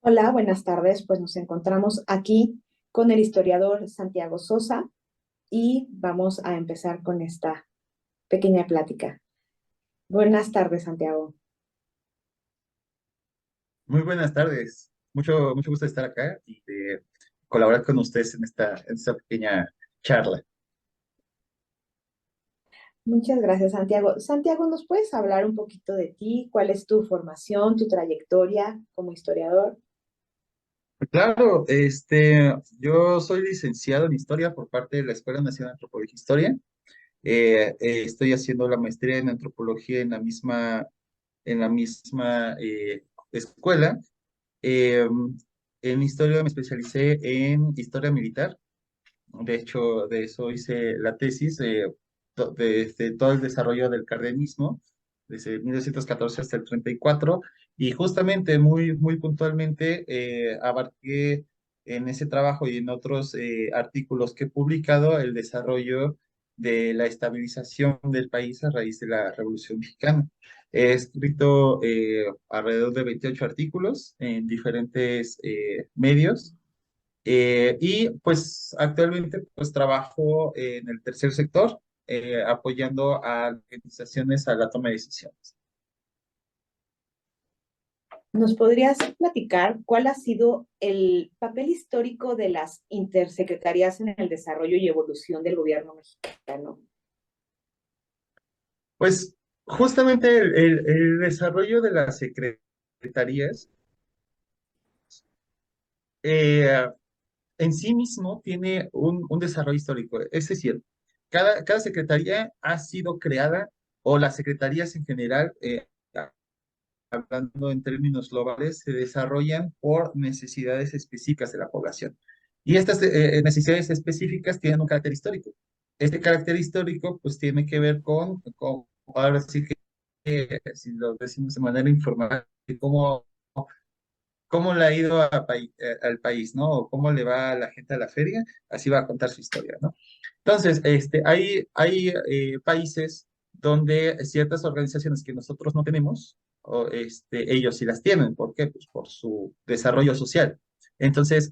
Hola, buenas tardes. Pues nos encontramos aquí con el historiador Santiago Sosa y vamos a empezar con esta pequeña plática. Buenas tardes, Santiago. Muy buenas tardes. Mucho gusto de estar acá y de colaborar con ustedes en esta pequeña charla. Muchas gracias, Santiago. Santiago, ¿nos puedes hablar un poquito de ti? ¿Cuál es tu formación, tu trayectoria como historiador? Claro, yo soy licenciado en Historia por parte de la Escuela Nacional de Antropología e Historia. Estoy haciendo la maestría en Antropología en la misma escuela. Eh, en Historia me especialicé en Historia Militar. De hecho, de eso hice la tesis, desde todo el desarrollo del cardenismo, desde 1914 hasta el 34, y justamente, muy puntualmente, abarqué en ese trabajo y en otros artículos que he publicado el desarrollo de la estabilización del país a raíz de la Revolución Mexicana. He escrito alrededor de 28 artículos en diferentes medios y pues actualmente pues trabajo en el tercer sector, apoyando a organizaciones a la toma de decisiones. ¿Nos podrías platicar cuál ha sido el papel histórico de las intersecretarías en el desarrollo y evolución del gobierno mexicano? Pues justamente el desarrollo de las secretarías eh, en sí mismo tiene un desarrollo histórico. Es decir, cada secretaría ha sido creada, o las secretarías en general, hablando en términos globales, se desarrollan por necesidades específicas de la población. Y estas necesidades específicas tienen un carácter histórico. Este carácter histórico, pues, tiene que ver ahora sí que, si lo decimos de manera informal, cómo le ha ido al país, ¿no? O cómo le va a la gente a la feria, así va a contar su historia, ¿no? Entonces, hay países donde ciertas organizaciones que nosotros no tenemos, ellos sí las tienen. ¿Por qué? Pues por su desarrollo social. Entonces,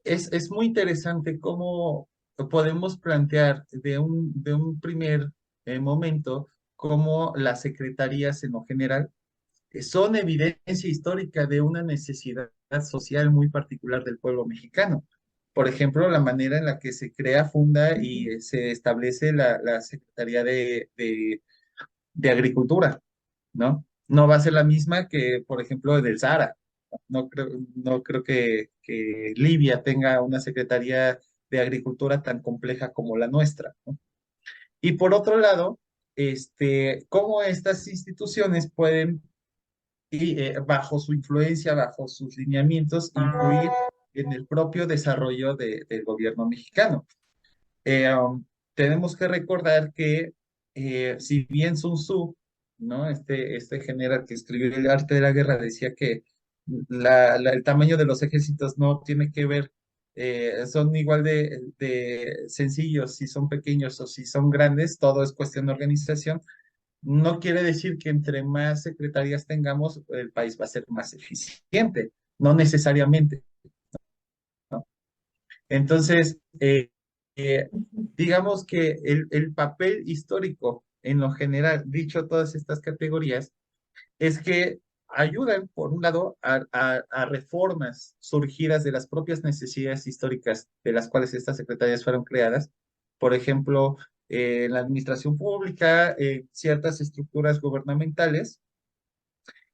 es muy interesante cómo podemos plantear de un primer momento cómo las secretarías en lo general son evidencia histórica de una necesidad social muy particular del pueblo mexicano. Por ejemplo, la manera en la que se crea, funda y se establece la Secretaría de Agricultura, ¿no? No va a ser la misma que, por ejemplo, del Sahara. No creo que Libia tenga una Secretaría de Agricultura tan compleja como la nuestra, ¿no? Y por otro lado, cómo estas instituciones pueden y bajo su influencia, bajo sus lineamientos, influir en el propio desarrollo del gobierno mexicano. Eh, um, Tenemos que recordar que si bien Sun Tzu, ¿no? Este general que escribió El arte de la guerra, decía que el tamaño de los ejércitos no tiene que ver, son igual de sencillos si son pequeños o si son grandes, todo es cuestión de organización. No quiere decir que entre más secretarías tengamos, el país va a ser más eficiente, no necesariamente, ¿no? Entonces, digamos que el papel histórico en lo general, dicho todas estas categorías, es que ayudan, por un lado, a reformas surgidas de las propias necesidades históricas de las cuales estas secretarías fueron creadas. Por ejemplo, en la administración pública, ciertas estructuras gubernamentales,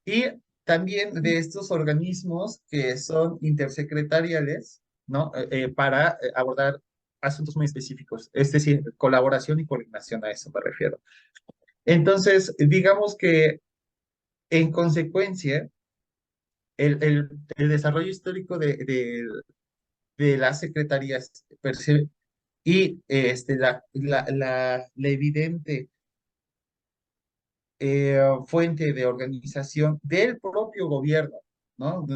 y también de estos organismos que son intersecretariales, ¿no? Para abordar asuntos muy específicos, es decir, colaboración y coordinación, a eso me refiero. Entonces, digamos que en consecuencia, el desarrollo histórico de las secretarías y la evidente fuente de organización del propio gobierno, ¿no?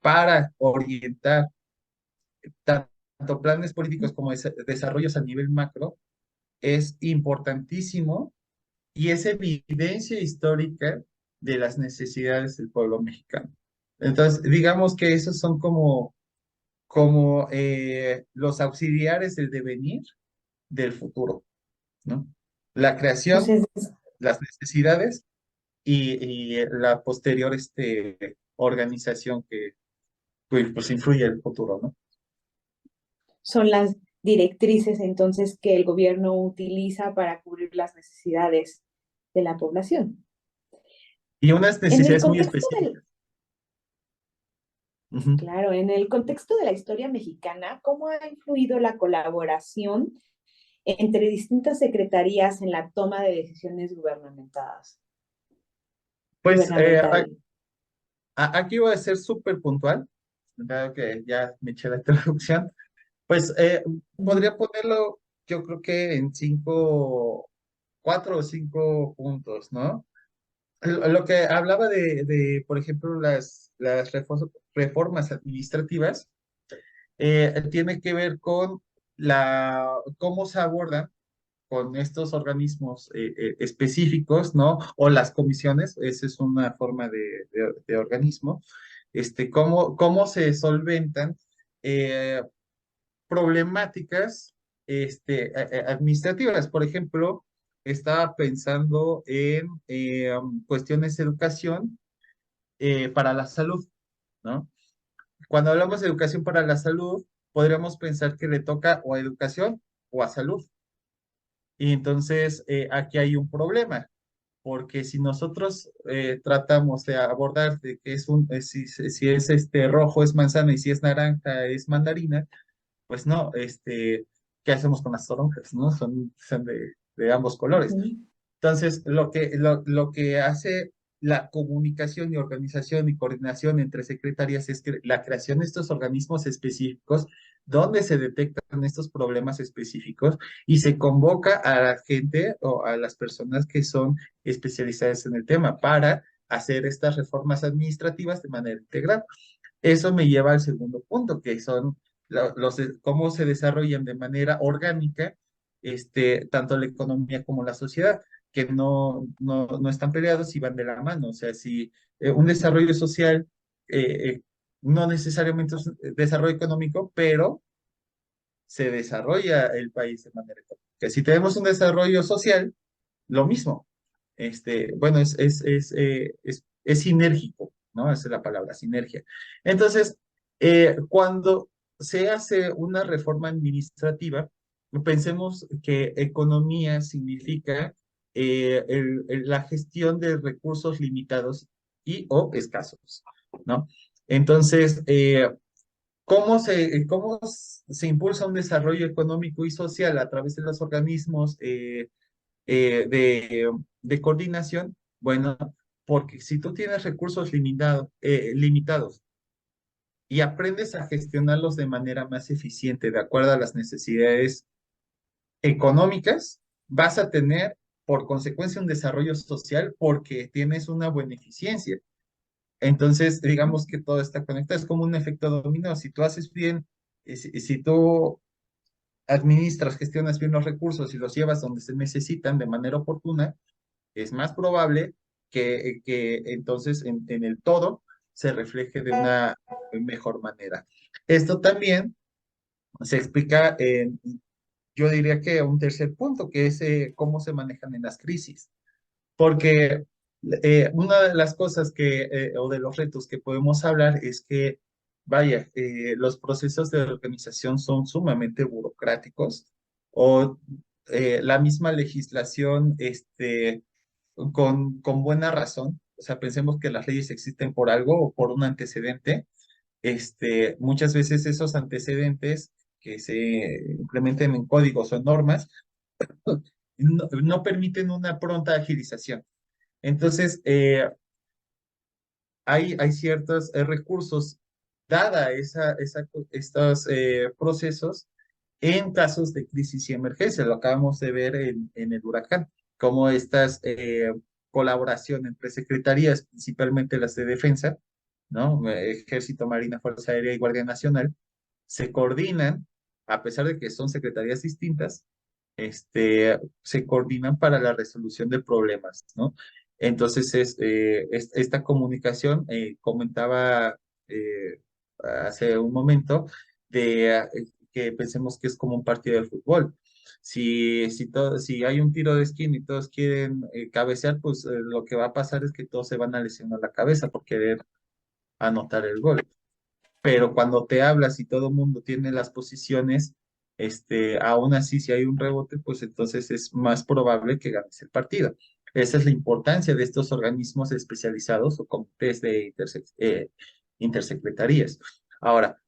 Para orientar tanto planes políticos como desarrollos a nivel macro, es importantísimo y es evidencia histórica de las necesidades del pueblo mexicano. Entonces, digamos que esos son como los auxiliares del devenir del futuro, ¿no? La O sea, creación, las necesidades y la posterior organización que pues influye el futuro, ¿no? son las directrices entonces que el gobierno utiliza para cubrir las necesidades de la población. Y unas En el necesidades muy contexto del, específicas. Ujú. claro, en el contexto de la historia mexicana, ¿cómo ha influido la colaboración entre distintas secretarías en la toma de decisiones gubernamentales? Pues Gubernamental. aquí voy a ser súper puntual, dado que ya me eché la introducción. Pues Ujú. podría ponerlo, yo creo que en 4 o 5 puntos, ¿no? Lo que hablaba por ejemplo, las reformas administrativas, tiene que ver con cómo se abordan con estos organismos específicos, ¿no? O las comisiones, esa es una forma de organismo, cómo se solventan eh, problemáticas administrativas. Por ejemplo, estaba pensando en cuestiones de educación para la salud, ¿no? Cuando hablamos de educación para la salud, podríamos pensar que le toca o a educación o a salud. Y entonces aquí hay un problema, porque si nosotros tratamos de abordar de que si es rojo es manzana y si es naranja es mandarina, pues no, ¿qué hacemos con las toronjas, no? Son de ambos colores. Ujú. Entonces, lo que hace la comunicación y organización y coordinación entre secretarías es que la creación de estos organismos específicos donde se detectan estos problemas específicos y se convoca a la gente o a las personas que son especializadas en el tema para hacer estas reformas administrativas de manera integral. Eso me lleva al segundo punto, que son cómo se desarrollan de manera orgánica tanto la economía como la sociedad, que no están peleados y van de la mano. O sea, si un desarrollo social no necesariamente es desarrollo económico, pero se desarrolla el país de manera económica. Si tenemos un desarrollo social, lo mismo. Bueno, es sinérgico, ¿no? Esa es la palabra, sinergia. Entonces, cuando se hace una reforma administrativa, pensemos que economía significa la gestión de recursos limitados y o escasos, ¿no? Entonces, ¿cómo se impulsa un desarrollo económico y social a través de los organismos de coordinación? Bueno, porque si tú tienes recursos limitados y aprendes a gestionarlos de manera más eficiente, de acuerdo a las necesidades económicas, vas a tener por consecuencia un desarrollo social porque tienes una buena eficiencia. Entonces, digamos que todo está conectado, es como un efecto dominó. Si tú haces bien, si tú administras, gestionas bien los recursos y los llevas donde se necesitan de manera oportuna, es más probable que entonces en el todo se refleje de una mejor manera. Esto también se explica yo diría que un tercer punto, que es cómo se manejan en las crisis. Porque una de las cosas o de los retos que podemos hablar es que, vaya, los procesos de organización son sumamente burocráticos o la misma legislación, con buena razón. O sea, pensemos que las leyes existen por algo o por un antecedente. Muchas veces esos antecedentes que se implementen en códigos o en normas no permiten una pronta agilización. Entonces, hay ciertos recursos, dada estos procesos, en casos de crisis y emergencia. Lo acabamos de ver en el huracán, como estas colaboración entre secretarías, principalmente las de defensa, ¿no? Ejército, Marina, Fuerza Aérea y Guardia Nacional, se coordinan, a pesar de que son secretarías distintas, se coordinan para la resolución de problemas, ¿no? Entonces, esta comunicación, comentaba eh, hace un momento, de que pensemos que es como un partido de fútbol. Si hay un tiro de esquina y todos quieren cabecear, pues lo que va a pasar es que todos se van a lesionar la cabeza por querer anotar el gol. Pero cuando te hablas y todo el mundo tiene las posiciones, aún así, si hay un rebote, pues entonces es más probable que ganes el partido. Esa es la importancia de estos organismos especializados o comités de intersecretarías. Ahora,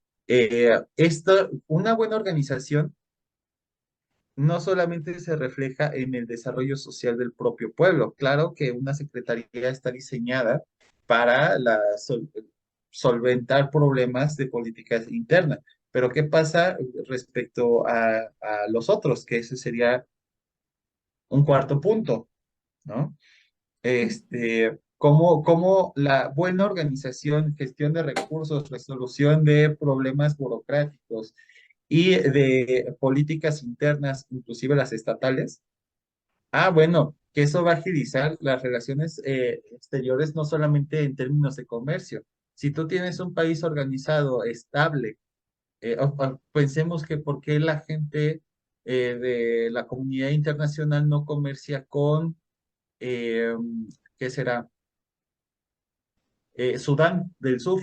una buena organización no solamente se refleja en el desarrollo social del propio pueblo. Claro que una secretaría está diseñada para solventar problemas de políticas internas, pero ¿qué pasa respecto a los otros? Que ese sería un cuarto punto, ¿no? Cómo la buena organización, gestión de recursos, resolución de problemas burocráticos y de políticas internas, inclusive las estatales. Bueno, que eso va a agilizar las relaciones exteriores, no solamente en términos de comercio. Si tú tienes un país organizado, estable, pensemos que por qué la gente de la comunidad internacional no comercia con, eh, ¿qué será? Sudán del Sur.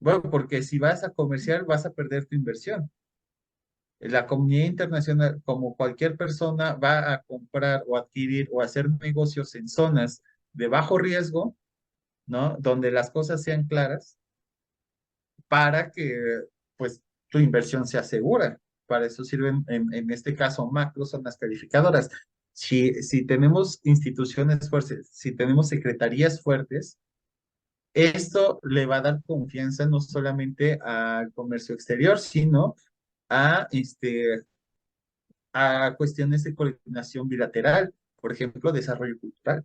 Bueno, porque si vas a comerciar, vas a perder tu inversión. La comunidad internacional, como cualquier persona, va a comprar o adquirir o hacer negocios en zonas de bajo riesgo, ¿no? Donde las cosas sean claras para que, pues, tu inversión se asegura. Para eso sirven, en este caso, macro, son las calificadoras. Si tenemos instituciones fuertes, si tenemos secretarías fuertes, esto le va a dar confianza no solamente al comercio exterior, sino a, a cuestiones de coordinación bilateral, por ejemplo, desarrollo cultural.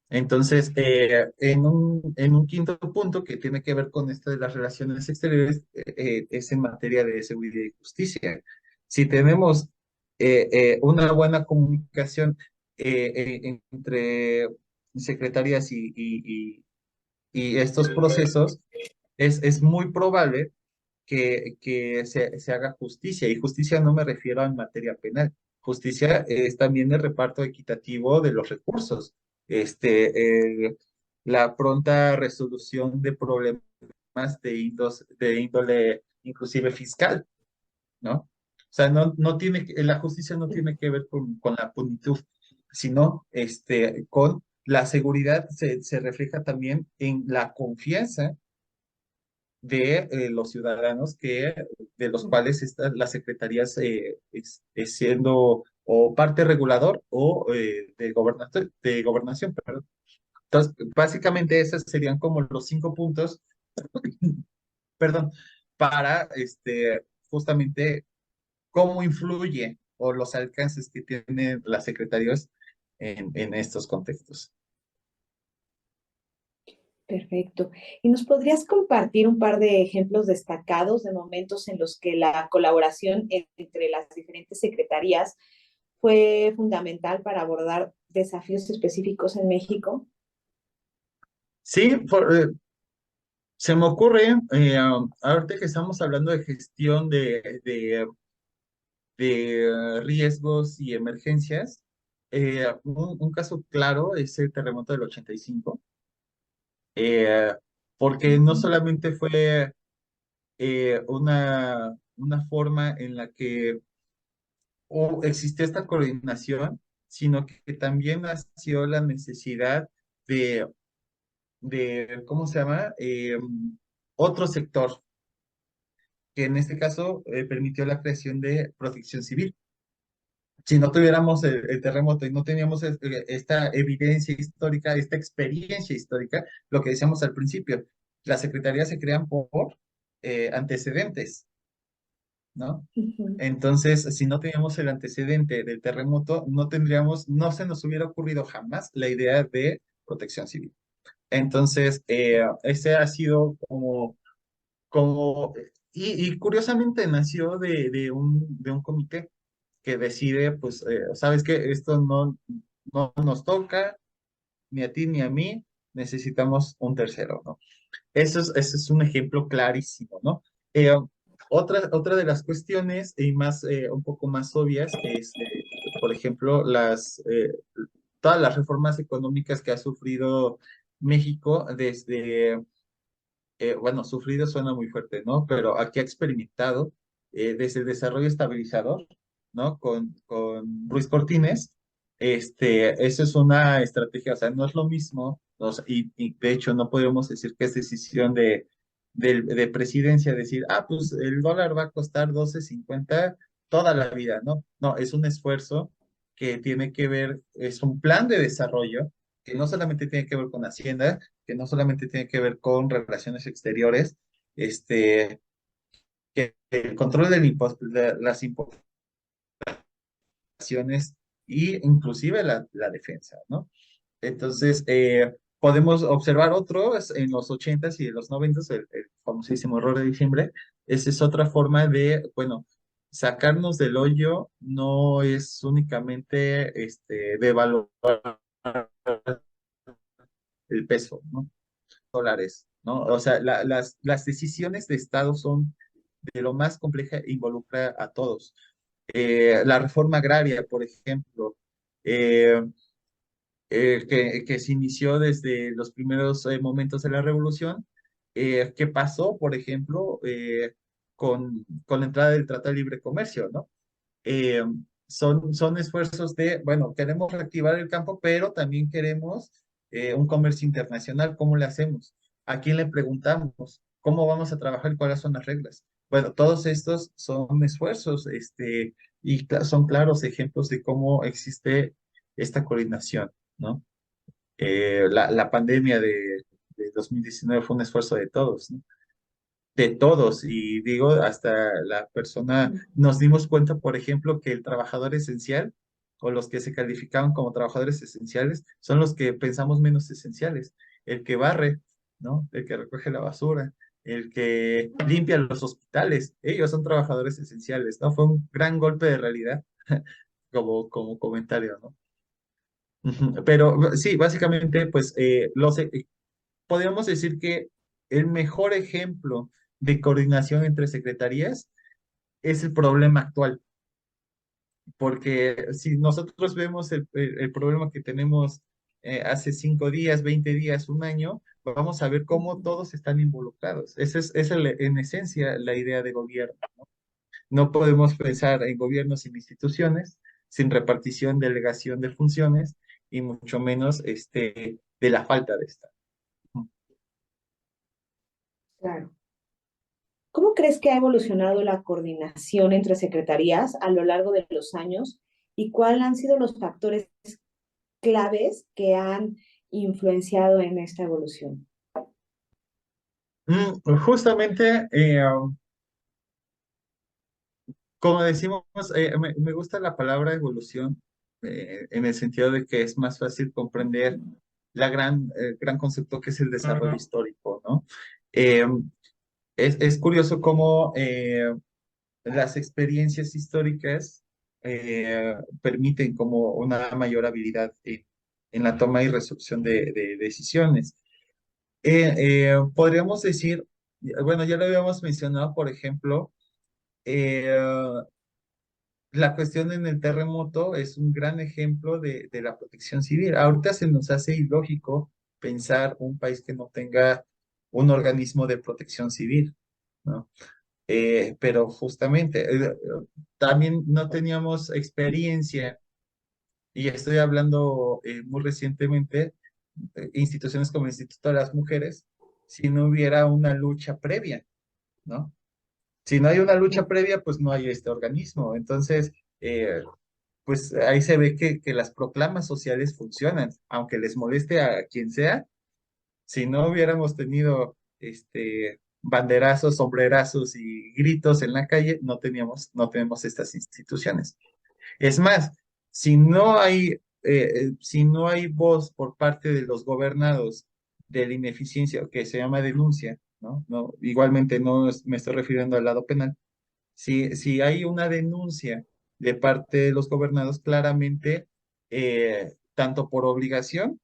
Entonces, en un quinto punto que tiene que ver con esto de las relaciones exteriores, es en materia de seguridad y justicia. Si tenemos una buena comunicación entre secretarías y estos procesos, es muy probable que se haga justicia. Y justicia no me refiero a materia penal. Justicia es también el reparto equitativo de los recursos. La pronta resolución de problemas de índole inclusive fiscal, ¿no? O sea, la justicia no tiene que ver con la punitud, sino con la seguridad se refleja también en la confianza de los ciudadanos de los cuales están las secretarías es siendo o parte regulador o de gobernación, perdón. Entonces, básicamente esos serían como los 5 puntos, perdón, para justamente cómo influye o los alcances que tienen las secretarías en estos contextos. Perfecto. ¿Y nos podrías compartir un par de ejemplos destacados de momentos en los que la colaboración entre las diferentes secretarías fue fundamental para abordar desafíos específicos en México? Sí, se me ocurre, ahorita que estamos hablando de gestión de riesgos y emergencias, un caso claro es el terremoto del 85, eh, porque no solamente fue una forma en la que existió esta coordinación, sino que también nació la necesidad de, ¿cómo se llama? Otro sector, que en este caso permitió la creación de protección civil. Si no tuviéramos el terremoto y no teníamos esta evidencia histórica, esta experiencia histórica, lo que decíamos al principio, las secretarías se crean por antecedentes, ¿no? Ujú. Entonces, si no teníamos el antecedente del terremoto, no se nos hubiera ocurrido jamás la idea de protección civil. Entonces, ese ha sido como, y curiosamente nació de un comité que decide, pues, ¿sabes qué? Esto no nos toca, ni a ti ni a mí, necesitamos un tercero, ¿no? Ese es un ejemplo clarísimo, ¿no? Eh, otra de las cuestiones y más, un poco más obvias es, por ejemplo, todas las reformas económicas que ha sufrido México desde, bueno, sufrido suena muy fuerte, ¿no? Pero aquí ha experimentado desde el desarrollo estabilizador, ¿no? Con Ruiz Cortines, eso es una estrategia, o sea, no es lo mismo, y de hecho no podríamos decir que es decisión de presidencia decir, ah, pues el dólar va a costar 12.50 toda la vida, ¿no? No, es un esfuerzo que tiene que ver, es un plan de desarrollo que no solamente tiene que ver con Hacienda, que no solamente tiene que ver con relaciones exteriores, que el control de las importaciones y inclusive la defensa, ¿no? Entonces, podemos observar otros en los 80s y en los 90s, el famosísimo error de diciembre. Esa es otra forma de, bueno, sacarnos del hoyo no es únicamente devaluar el peso, ¿no? Dólares, ¿no? O sea, las decisiones de Estado son de lo más compleja e involucra a todos. La reforma agraria, por ejemplo, eh, que se inició desde los primeros momentos de la revolución, ¿qué pasó, por ejemplo, con la entrada del Tratado de Libre Comercio, ¿no? eh, son esfuerzos de, bueno, queremos reactivar el campo, pero también queremos un comercio internacional. ¿Cómo le hacemos? ¿A quién le preguntamos? ¿Cómo vamos a trabajar? ¿Cuáles son las reglas? Bueno, todos estos son esfuerzos, y son claros ejemplos de cómo existe esta coordinación, ¿no? La pandemia de 2019 fue un esfuerzo de todos, ¿no? De todos, y digo, hasta la persona, nos dimos cuenta, por ejemplo, que el trabajador esencial o los que se calificaban como trabajadores esenciales son los que pensamos menos esenciales. El que barre, ¿no? El que recoge la basura, el que limpia los hospitales, ellos son trabajadores esenciales, ¿no? Fue un gran golpe de realidad como comentario, ¿no? Ujú. Pero sí, básicamente, pues podríamos decir que el mejor ejemplo de coordinación entre secretarías es el problema actual, porque si nosotros vemos el problema que tenemos hace 5 días, 20 días, un año, vamos a ver cómo todos están involucrados. Esa es en esencia la idea de gobierno. No podemos pensar en gobiernos sin instituciones, sin repartición, delegación de funciones y mucho menos de la falta de esta. Claro. ¿Cómo crees que ha evolucionado la coordinación entre secretarías a lo largo de los años y cuáles han sido los factores claves que han influenciado en esta evolución? Justamente, como decimos, me gusta la palabra evolución, en el sentido de que es más fácil comprender gran concepto que es el desarrollo histórico, ¿no? Eh, es curioso cómo las experiencias históricas permiten como una mayor habilidad en la toma y resolución de decisiones. Podríamos decir, bueno, ya lo habíamos mencionado, por ejemplo, eh, la cuestión en el terremoto es un gran ejemplo de la protección civil. Ahorita se nos hace ilógico pensar un país que no tenga un organismo de protección civil, ¿no? Pero justamente, también no teníamos experiencia, y estoy hablando muy recientemente, instituciones como el Instituto de las Mujeres, si no hubiera una lucha previa, ¿no? Si no hay una lucha previa, pues no hay este organismo. Entonces, pues ahí se ve que las proclamas sociales funcionan, aunque les moleste a quien sea. Si no hubiéramos tenido banderazos, sombrerazos y gritos en la calle, no tenemos estas instituciones. Es más, si no hay voz por parte de los gobernados de la ineficiencia, que se llama denuncia, ¿no? Igualmente me estoy refiriendo al lado penal. Si hay una denuncia de parte de los gobernados, claramente, tanto por obligación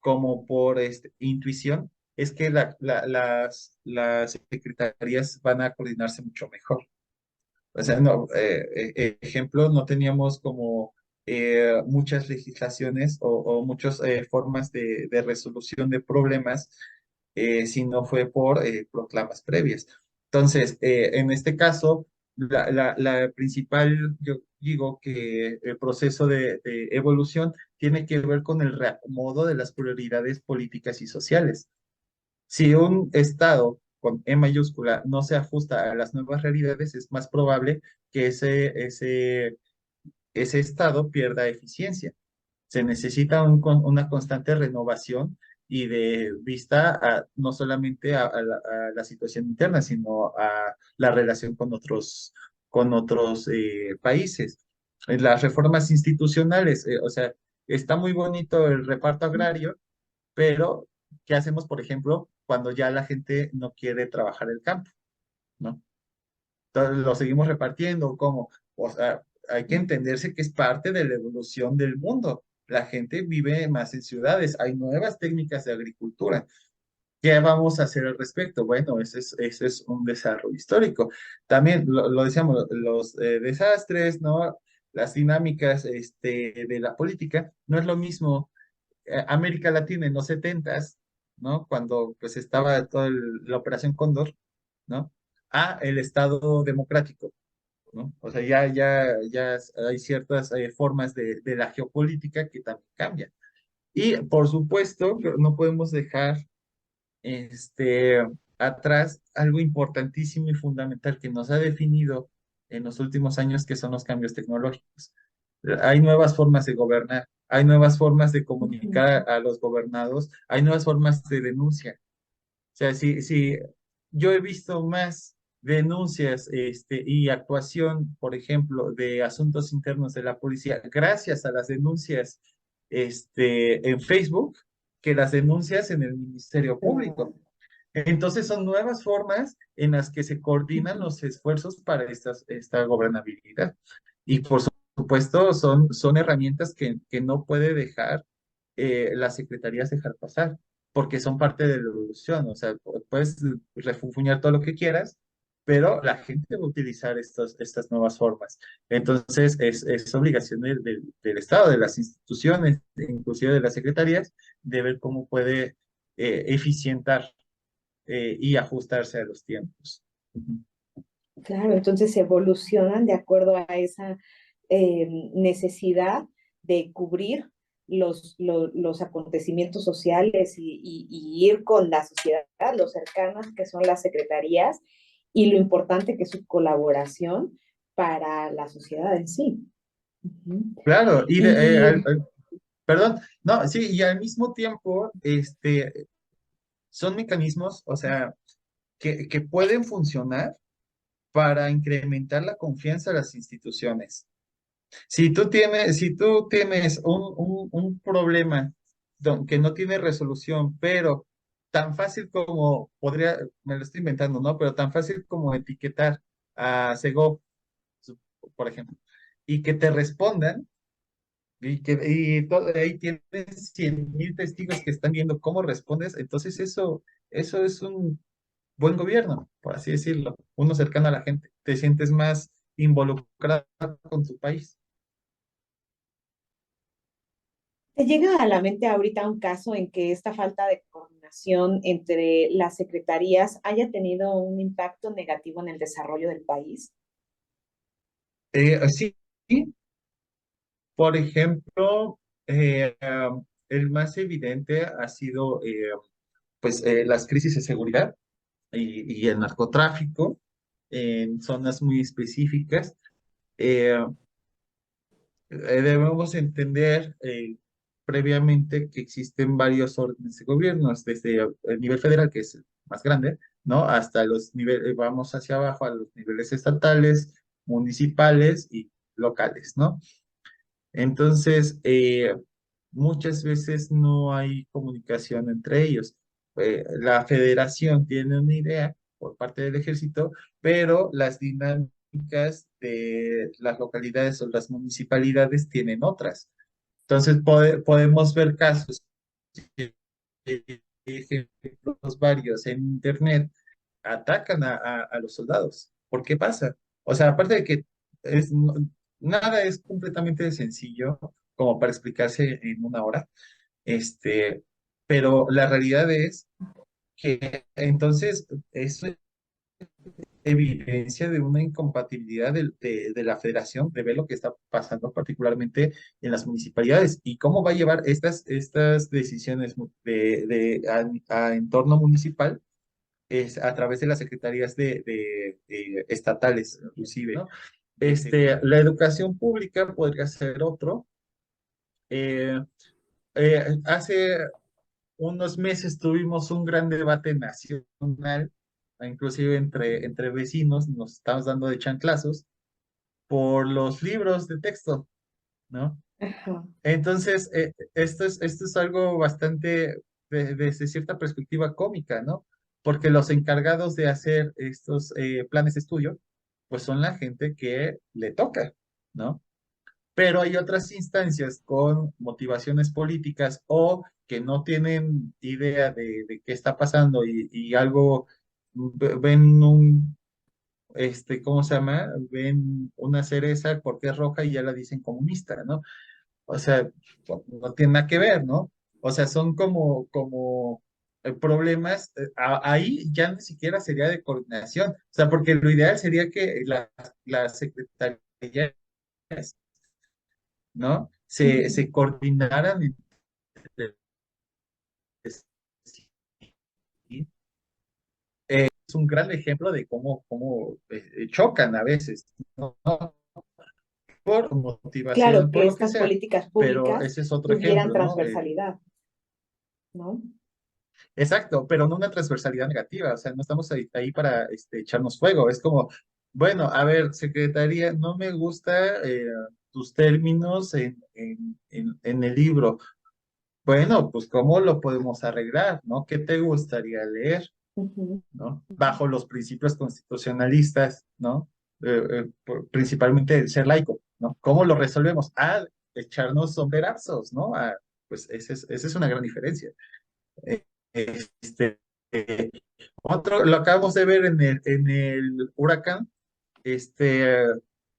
como por intuición, es que las secretarías van a coordinarse mucho mejor. O sea, no, ejemplo, no teníamos como muchas legislaciones o muchas formas de resolución de problemas si no fue por proclamas previas. Entonces, en este caso, la principal, yo digo que el proceso de evolución tiene que ver con el reacomodo de las prioridades políticas y sociales. Si un Estado con E mayúscula no se ajusta a las nuevas realidades, es más probable que ese Estado pierda eficiencia. Se necesita una constante renovación y de vista no solamente a la situación interna, sino a la relación con otros países. Las reformas institucionales, o sea, está muy bonito el reparto agrario, pero, ¿qué hacemos, por ejemplo, cuando ya la gente no quiere trabajar el campo, ¿no? Entonces, ¿lo seguimos repartiendo? ¿Cómo? O sea, hay que entenderse que es parte de la evolución del mundo. La gente vive más en ciudades, hay nuevas técnicas de agricultura. ¿Qué vamos a hacer al respecto? Bueno, ese es un desarrollo histórico. También lo decíamos, los desastres, ¿no? Las dinámicas de la política, no es lo mismo América Latina en los setentas, ¿no? Cuando pues estaba toda la Operación Cóndor, ¿no? A el Estado democrático, ¿no? O sea, ya hay ciertas formas de la geopolítica que también cambian. Y por supuesto, que no podemos dejar este, atrás algo importantísimo y fundamental que nos ha definido en los últimos años, que son los cambios tecnológicos. Hay nuevas formas de gobernar, hay nuevas formas de Ujú. comunicar a los gobernados, hay nuevas formas de denuncia. O sea, si yo he visto más denuncias y actuación, por ejemplo, de asuntos internos de la policía, gracias a las denuncias en Facebook, que las denuncias en el Ministerio Claro. Público. Entonces son nuevas formas en las que se coordinan Ujú. los esfuerzos para esta gobernabilidad. Y por supuesto son herramientas que no puede dejar las secretarías dejar pasar, porque son parte de la evolución. O sea, puedes refunfuñar todo lo que quieras, pero la gente va a utilizar estas nuevas formas. Entonces es obligación del Estado, de las instituciones, inclusive de las secretarías, de ver cómo puede eficientar y ajustarse a los tiempos. Ujú. Claro, entonces evolucionan de acuerdo a esa necesidad de cubrir los acontecimientos sociales y ir con la sociedad, los cercanas que son las secretarías y lo importante que es su colaboración para la sociedad en sí. Ujú. Claro, Y perdón, no, sí, y al mismo tiempo, son mecanismos, o sea, que pueden funcionar para incrementar la confianza en las instituciones. Si tú tienes un problema que no tiene resolución, pero tan fácil como me lo estoy inventando, ¿no? Pero tan fácil como etiquetar a Segov, su- por ejemplo, y que te respondan, ahí tienes 100,000 testigos que están viendo cómo respondes, entonces eso es un buen gobierno, por así decirlo, uno cercano a la gente, te sientes más involucrado con tu país. ¿te llega a la mente ahorita un caso en que esta falta de coordinación entre las secretarías haya tenido un impacto negativo en el desarrollo del país? Sí, por ejemplo, el más evidente ha sido pues las crisis de seguridad y el narcotráfico en zonas muy específicas. Eh, Debemos entender previamente que existen varios órdenes de gobierno, desde el nivel federal, que es el más grande, ¿no? Hasta los niveles, vamos hacia abajo a los niveles estatales, municipales y locales, ¿no? Entonces, muchas veces no hay comunicación entre ellos. La federación tiene una idea por parte del ejército, pero las dinámicas de las localidades o las municipalidades tienen otras. Entonces, podemos ver casos ejemplos varios en internet, atacan a los soldados. ¿Por qué pasa? O sea, aparte de que es, nada es completamente sencillo como para explicarse en una hora, pero la realidad es que entonces eso es evidencia de una incompatibilidad de la federación de ver lo que está pasando particularmente en las municipalidades y cómo va a llevar estas decisiones a entorno municipal es a través de las secretarías de estatales, inclusive, ¿no? La educación pública podría ser otro. Eh, Hace unos meses tuvimos un gran debate nacional, inclusive entre vecinos, nos estamos dando de chanclazos por los libros de texto, ¿no? Ajá. Entonces, esto es algo bastante, desde cierta perspectiva cómica, ¿no? Porque los encargados de hacer estos planes de estudio, pues son la gente que le toca, ¿no? Pero hay otras instancias con motivaciones políticas o que no tienen idea de qué está pasando y algo, ven ¿cómo se llama? Ven una cereza porque es roja y ya la dicen comunista, ¿no? O sea, no tiene nada que ver, ¿no? O sea, son como problemas, ahí ya ni siquiera sería de coordinación, o sea, porque lo ideal sería que la secretaría, ¿no? Ujú. Se coordinaran entre sí. Es un gran ejemplo de cómo chocan a veces, ¿no? Por Claro, motivación, que por lo que estas sea, políticas pero públicas ese es otro tuvieran ejemplo, ¿no? transversalidad, ¿no? Exacto, pero no una transversalidad negativa, o sea, no estamos ahí para echarnos fuego, es como, bueno, a ver, secretaría, no me gusta tus términos en el libro. Bueno, pues ¿cómo lo podemos arreglar, no? ¿Qué te gustaría leer, Ujú. no? Bajo los principios constitucionalistas, ¿no? Principalmente el ser laico, ¿no? ¿Cómo lo resolvemos? Ah, echarnos sombrerazos, ¿no? Ah, pues esa es una gran diferencia. Eh, Este, otro, lo acabamos de ver en el huracán, este,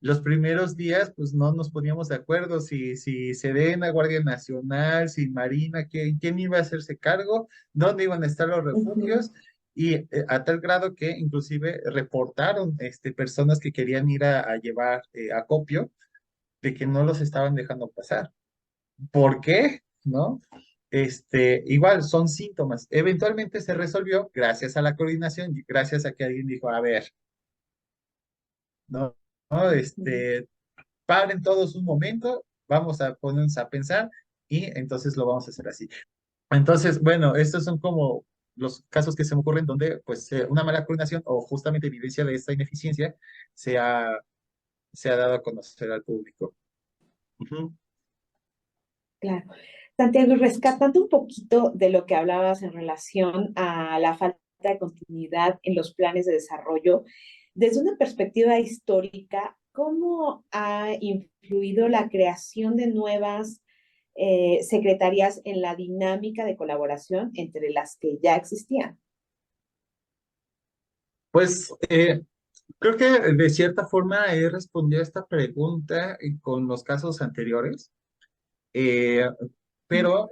los primeros días, pues no nos poníamos de acuerdo si Sedena, Guardia Nacional, si Marina, quién iba a hacerse cargo, dónde iban a estar los Ujú. refugios, y a tal grado que inclusive reportaron personas que querían ir a llevar acopio de que no los estaban dejando pasar. ¿Por qué? ¿No? Igual son síntomas. Eventualmente se resolvió gracias a la coordinación y gracias a que alguien dijo, a ver, ¿no? ¿No? Ujú. Paren todos un momento, vamos a ponernos a pensar y entonces lo vamos a hacer así. Entonces, bueno, estos son como los casos que se me ocurren donde pues una mala coordinación o justamente evidencia de esta ineficiencia se ha, se ha dado a conocer al público. Ujú. Claro. Santiago, y rescatando un poquito de lo que hablabas en relación a la falta de continuidad en los planes de desarrollo, desde una perspectiva histórica, ¿cómo ha influido la creación de nuevas secretarías en la dinámica de colaboración entre las que ya existían? Pues creo que de cierta forma he respondido a esta pregunta con los casos anteriores, eh, pero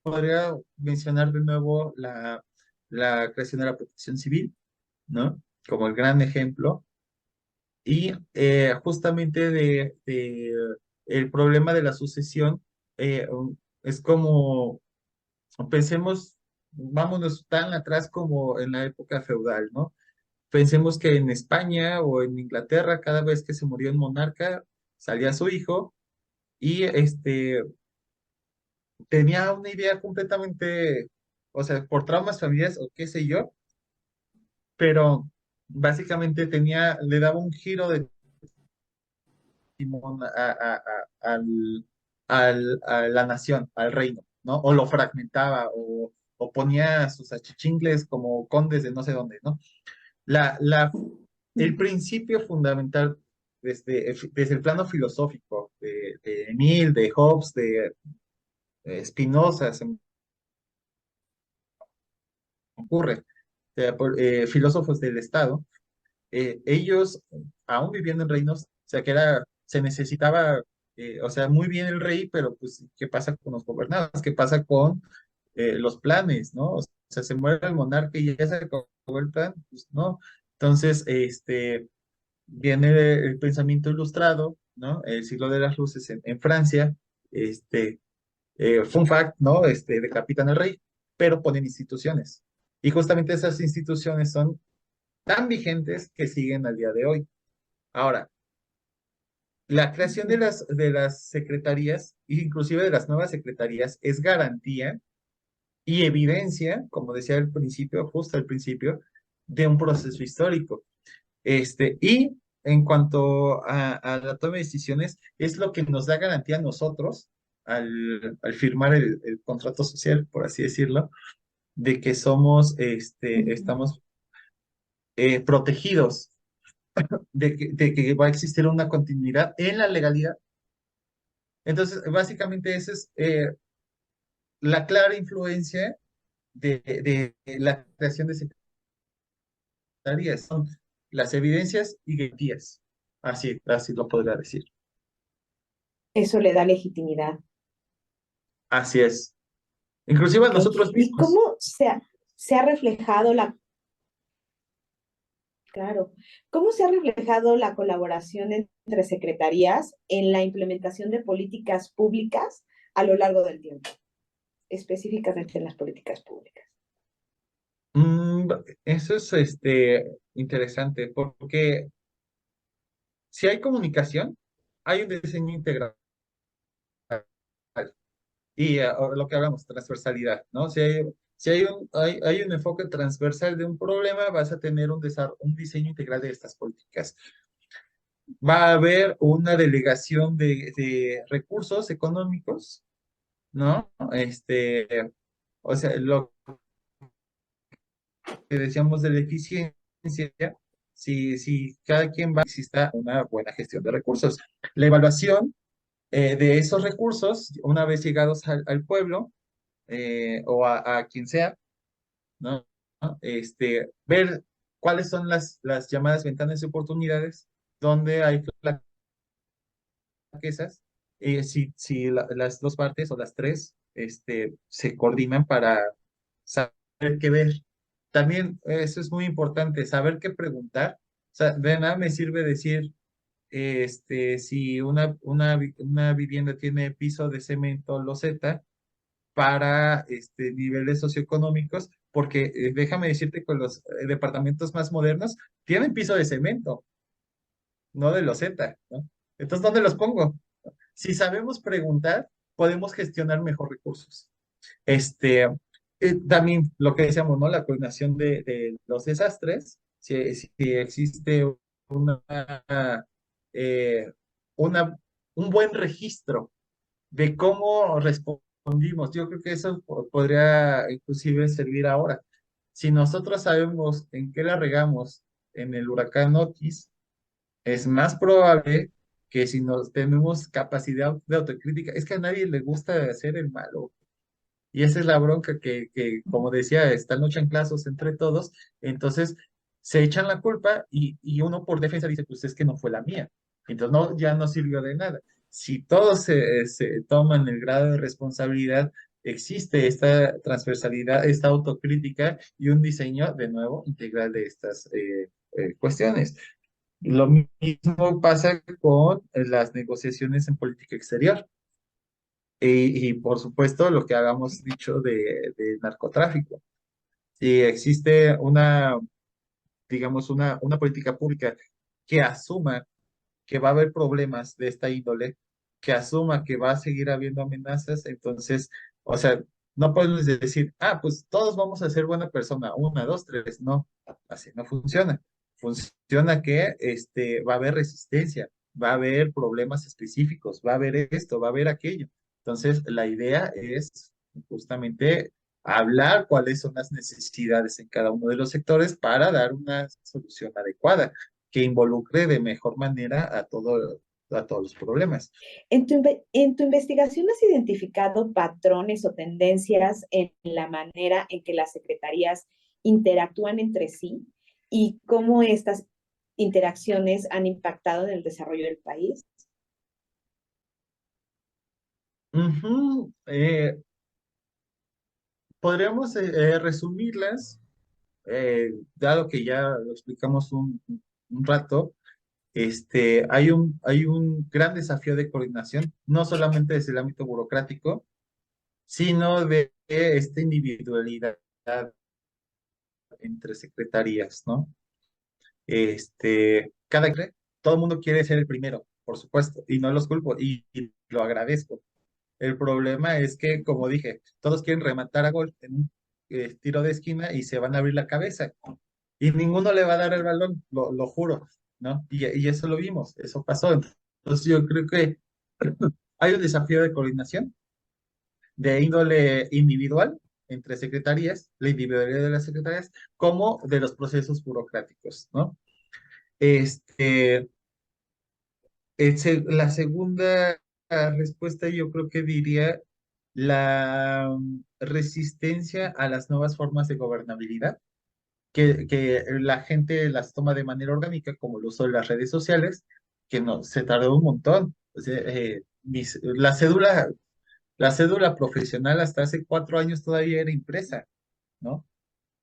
podría mencionar de nuevo la creación de la protección civil, ¿no? Como el gran ejemplo. Y justamente el problema de la sucesión es como, pensemos, vámonos tan atrás como en la época feudal, ¿no? Pensemos que en España o en Inglaterra, cada vez que se moría un monarca, salía su hijo y tenía una idea completamente, o sea, por traumas familiares o qué sé yo, pero básicamente le daba un giro de timón a la nación, al reino, ¿no? O lo fragmentaba o ponía sus achichingles como condes de no sé dónde, ¿no? La, la, el principio fundamental desde el plano filosófico de Emile, de Hobbes, Spinoza, se me ocurre, filósofos del Estado, ellos, aún viviendo en reinos, o sea, que se necesitaba, o sea, muy bien el rey, pero pues, ¿qué pasa con los gobernados? ¿Qué pasa con los planes, ¿no? O sea, se muere el monarca y ya se acabó el plan, pues no. Entonces, viene el pensamiento ilustrado, ¿no? El siglo de las luces en Francia, este, fun fact, ¿no? Decapitan al rey, pero ponen instituciones. Y justamente esas instituciones son tan vigentes que siguen al día de hoy. Ahora, la creación de Ujú. las secretarías, inclusive de las nuevas secretarías, es garantía y evidencia, como decía al principio, justo al principio, de un proceso histórico. Y en cuanto a la toma de decisiones, es lo que nos da garantía a nosotros al firmar el contrato social, por así decirlo, de que Ujú. estamos protegidos, de que va a existir una continuidad en la legalidad. Entonces, básicamente esa es la clara influencia de la creación de secretarías. Son las evidencias y garantías. Así lo podría decir. Eso le da legitimidad. Así es. Inclusive a Ok. nosotros ¿Y mismos. cómo se ha reflejado claro, cómo se ha reflejado la colaboración entre secretarías en la implementación de políticas públicas a lo largo del tiempo, específicamente en las políticas públicas? Mm, Eso es interesante, porque si hay comunicación, hay un diseño integral. Y lo que hablamos, transversalidad, ¿no? Si hay un enfoque transversal de un problema, vas a tener un diseño integral de estas políticas. Va a haber una delegación de recursos económicos, ¿no? O sea, lo que decíamos de la eficiencia, si cada quien va, exista una buena gestión de recursos. La evaluación de esos recursos, una vez llegados al pueblo o a quien sea, ¿no? Ver cuáles son las llamadas ventanas de oportunidades, donde hay flaquezas, si las dos partes o las tres se coordinan para saber qué ver. También eso es muy importante, saber qué preguntar. O sea, de nada me sirve decir, si una vivienda tiene piso de cemento loseta para niveles socioeconómicos, porque déjame decirte que los departamentos más modernos tienen piso de cemento, no de loseta, ¿no? Entonces, ¿dónde los pongo? Si sabemos preguntar, podemos gestionar mejor recursos. También lo que decíamos, ¿no? La coordinación de los desastres, si existe una, eh, una, un buen registro de cómo respondimos. Yo creo que eso podría inclusive servir ahora. Si nosotros sabemos en qué la regamos en el huracán Otis, es más probable que si nos tenemos capacidad de autocrítica, es que a nadie le gusta hacer el malo. Y esa es la bronca que, como decía, están los chanclazos entre todos, entonces se echan la culpa y uno por defensa dice, pues es que no fue la mía. Entonces no, ya no sirvió de nada. Si todos se toman el grado de responsabilidad, existe esta transversalidad, esta autocrítica y un diseño, de nuevo, integral de estas cuestiones. Lo mismo pasa con las negociaciones en política exterior. Y por supuesto, lo que habíamos dicho de narcotráfico. Si existe digamos, una política pública que asuma que va a haber problemas de esta índole, que asuma que va a seguir habiendo amenazas, entonces, o sea, no podemos decir, pues todos vamos a ser buena persona, una, dos, tres, no, así no funciona. Funciona que va a haber resistencia, va a haber problemas específicos, va a haber esto, va a haber aquello. Entonces, la idea es justamente hablar cuáles son las necesidades en cada uno de los sectores para dar una solución adecuada que involucre de mejor manera a a todos los problemas. En tu investigación has identificado patrones o tendencias en la manera en que las secretarías interactúan entre sí y cómo estas interacciones han impactado en el desarrollo del país. Ujú, podríamos resumirlas, dado que ya lo explicamos un rato. Hay un gran desafío de coordinación, no solamente desde el ámbito burocrático, sino de esta individualidad entre secretarías, ¿no? Todo el mundo quiere ser el primero, por supuesto, y no los culpo, y lo agradezco. El problema es que, como dije, todos quieren rematar a gol en un tiro de esquina y se van a abrir la cabeza, y ninguno le va a dar el balón, lo juro, ¿no? Y eso lo vimos, eso pasó. Entonces yo creo que hay un desafío de coordinación de índole individual entre secretarías, la individualidad de las secretarías, como de los procesos burocráticos, ¿no? Este, la segunda respuesta yo creo que diría la resistencia a las nuevas formas de gobernabilidad, que la gente las toma de manera orgánica, como el uso de las redes sociales, que no, se tardó un montón. O sea, la cédula profesional hasta hace 4 años todavía era impresa, ¿no?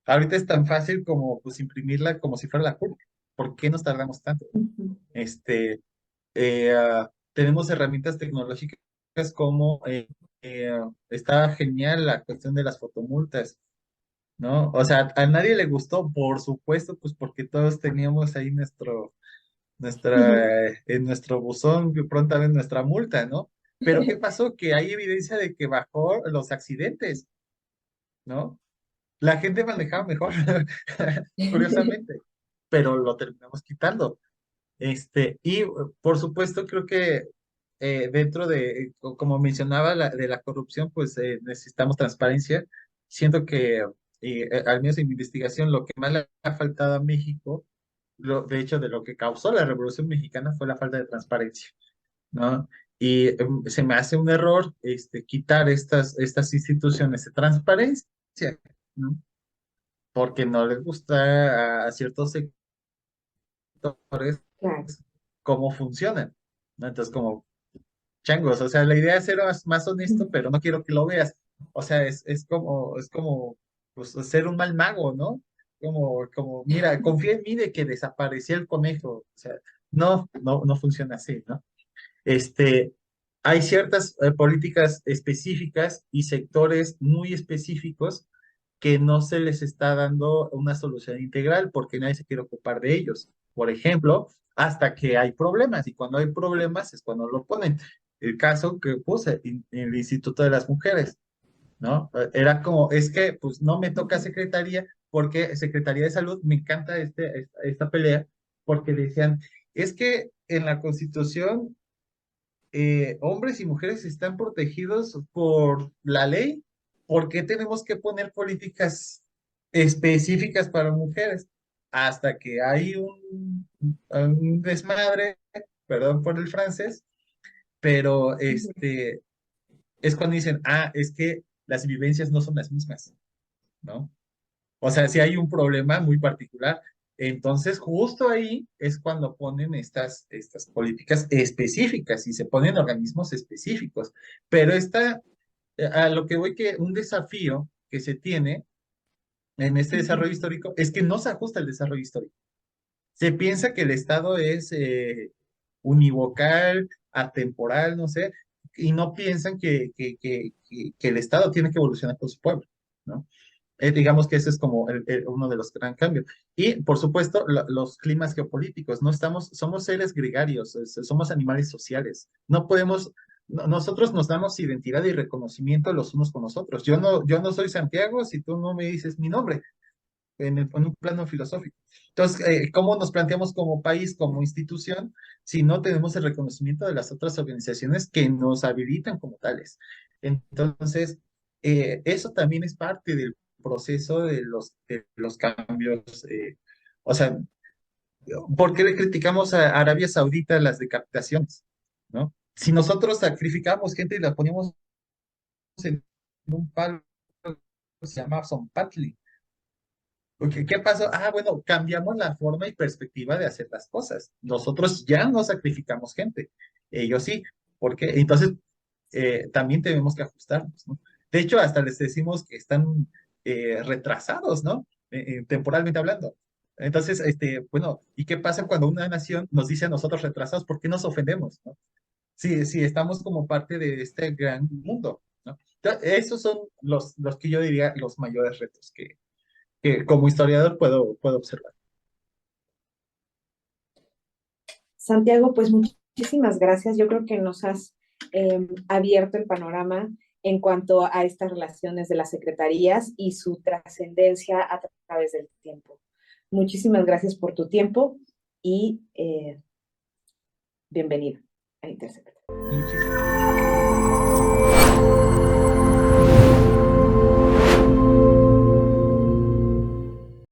Ahorita es tan fácil como pues imprimirla como si fuera la CURP. ¿Por qué nos tardamos tanto? Ujú. Tenemos herramientas tecnológicas como está genial la cuestión de las fotomultas, ¿no? O sea, a nadie le gustó, por supuesto, pues porque todos teníamos ahí en nuestro buzón prontamente nuestra multa, ¿no? Pero ¿qué pasó? Que hay evidencia de que bajó los accidentes, ¿no? La gente manejaba mejor, curiosamente, pero lo terminamos quitando. Y por supuesto, creo que dentro de, como mencionaba, de la corrupción, pues necesitamos transparencia. Siento que, al menos en mi investigación, lo que más le ha faltado a México, de hecho, de lo que causó la Revolución Mexicana fue la falta de transparencia, ¿no? Y se me hace un error quitar estas instituciones de transparencia, ¿no? Porque no les gusta a ciertos sectores Claro. cómo funcionan, ¿no? Entonces, como changos, o sea, la idea es ser más honesto, pero no quiero que lo veas. O sea, es como pues, ser un mal mago, ¿no? Mira, confía en mí de que desapareció el conejo. O sea, no funciona así, ¿no? Este, hay ciertas políticas específicas y sectores muy específicos que no se les está dando una solución integral porque nadie se quiere ocupar de ellos. Por ejemplo, hasta que hay problemas y cuando hay problemas es cuando lo ponen. El caso que puse en el Instituto de las Mujeres, ¿no? Era como, es que pues no me toca secretaría porque Secretaría de Salud, me encanta esta pelea porque decían, es que en la Constitución hombres y mujeres están protegidos por la ley. ¿Por qué tenemos que poner políticas específicas para mujeres? Hasta que hay un desmadre, perdón por el francés, pero es cuando dicen, es que las vivencias no son las mismas, ¿no? O sea, si hay un problema muy particular. Entonces, justo ahí es cuando ponen estas políticas específicas y se ponen organismos específicos. Pero a lo que voy que un desafío que se tiene en este desarrollo histórico es que no se ajusta al desarrollo histórico. Se piensa que el Estado es univocal, atemporal, no sé, y no piensan que el Estado tiene que evolucionar con su pueblo, ¿no? Digamos que ese es como uno de los gran cambios. Y, por supuesto, los climas geopolíticos. Somos seres gregarios, somos animales sociales. No podemos, nosotros nos damos identidad y reconocimiento los unos con los otros. Yo no soy Santiago si tú no me dices mi nombre en un plano filosófico. Entonces, ¿cómo nos planteamos como país, como institución, si no tenemos el reconocimiento de las otras organizaciones que nos habilitan como tales? Entonces, eso también es parte del proceso de los cambios. O sea, ¿por qué le criticamos a Arabia Saudita las decapitaciones? ¿no? Si nosotros sacrificamos gente y la poníamos en un palo que se llama Zompantli, ¿qué pasó? Ah, bueno, cambiamos la forma y perspectiva de hacer las cosas. Nosotros ya no sacrificamos gente, ellos sí, porque entonces también tenemos que ajustarnos, ¿no? De hecho, hasta les decimos que están retrasados, ¿no? Temporalmente hablando. Entonces, bueno, ¿y qué pasa cuando una nación nos dice a nosotros retrasados? ¿Por qué nos ofendemos, no? Sí, sí, estamos como parte de este gran mundo, ¿no? Esos son los que yo diría los mayores retos que como historiador puedo observar. Santiago, pues muchísimas gracias. Yo creo que nos has abierto el panorama en cuanto a estas relaciones de las secretarías y su trascendencia a través del tiempo. Muchísimas gracias por tu tiempo y bienvenido a Intersector. Muchísimas